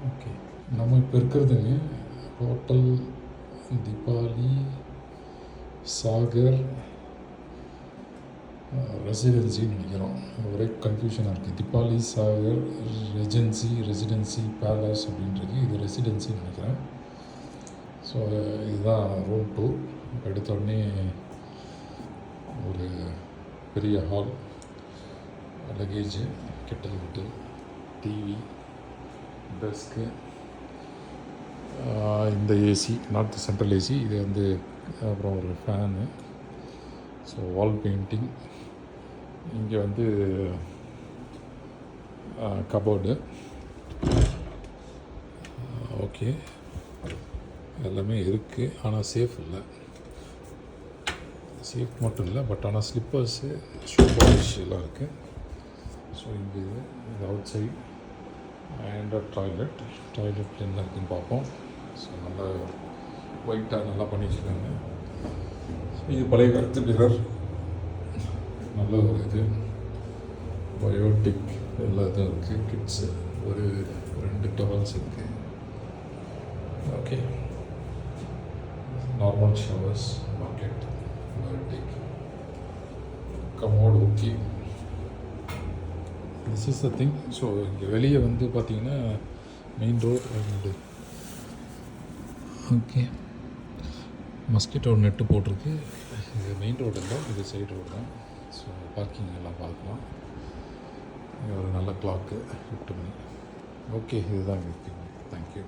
Okay, நம்ம இப்போ இருக்கிறதுங்க hotel Deepavali Sagar ரெசிடென்சின்னு நினைக்கிறோம். ஒரே கன்ஃபியூஷனாக இருக்குது. தீபாவளி சாகர் ரெசிடென்சி பேலஸ் அப்படின்றது. இது ரெசிடென்சின்னு நினைக்கிறேன். ஸோ இதுதான் ரூம் 2. எடுத்த உடனே ஒரு பெரிய ஹால், லக்கேஜு, கெட்டல் விட்டு, டிவி, டெஸ்க்கு, இந்த ஏசி, நாட் சென்ட்ரல் ஏசி, இது வந்து அப்புறம் ஒரு ஃபேனு, ஸோ வால் பெயிண்டிங், இங்கே வந்து கபோர்டு. ஓகே, எல்லாமே இருக்குது. ஆனால் சேஃப் இல்லை. சேஃப் மட்டும் இல்லை, பட் ஆனால் ஸ்லிப்பர்ஸு, ஷூ பாலிஷ் எல்லாம் இருக்குது. ஸோ இங்கே இது அவுட் சைட் அண்ட் டாய்லெட் என்ன இருக்குதுன்னு பார்ப்போம். ஸோ நல்லா ஒயிட்டாக நல்லா பண்ணி வச்சுருக்காங்க. இது பழைய கருத்து மிரர், நல்ல ஒரு இது பயோட்டிக் எல்லா இதுவும் இருக்குது. கிட்ஸு ஒரு 2 டவல்ஸ் இருக்குது. Okay, normal showers, bucket, biotic, கமோட். Okay, this is the thing. So இங்கே வெளியே வந்து பார்த்திங்கன்னா main road and okay mosquito net போட்டிருக்கு. இது மெயின் ரோடு இல்லை, இது சைடு ரோடு தான். ஸோ பார்க்கிங் எல்லாம் பார்க்கலாம். இங்கே ஒரு நல்ல கிளாக்கு 8 மணி. ஓகே, இதுதான் இருக்குது. தேங்க்யூ.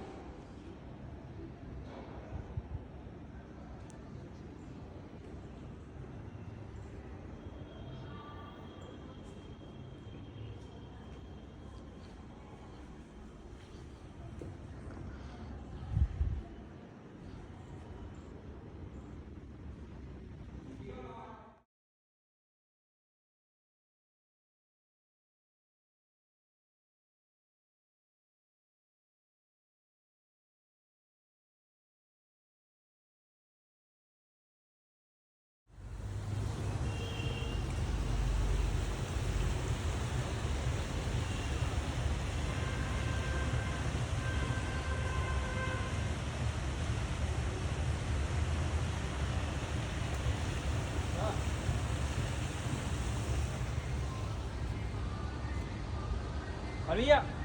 Maria.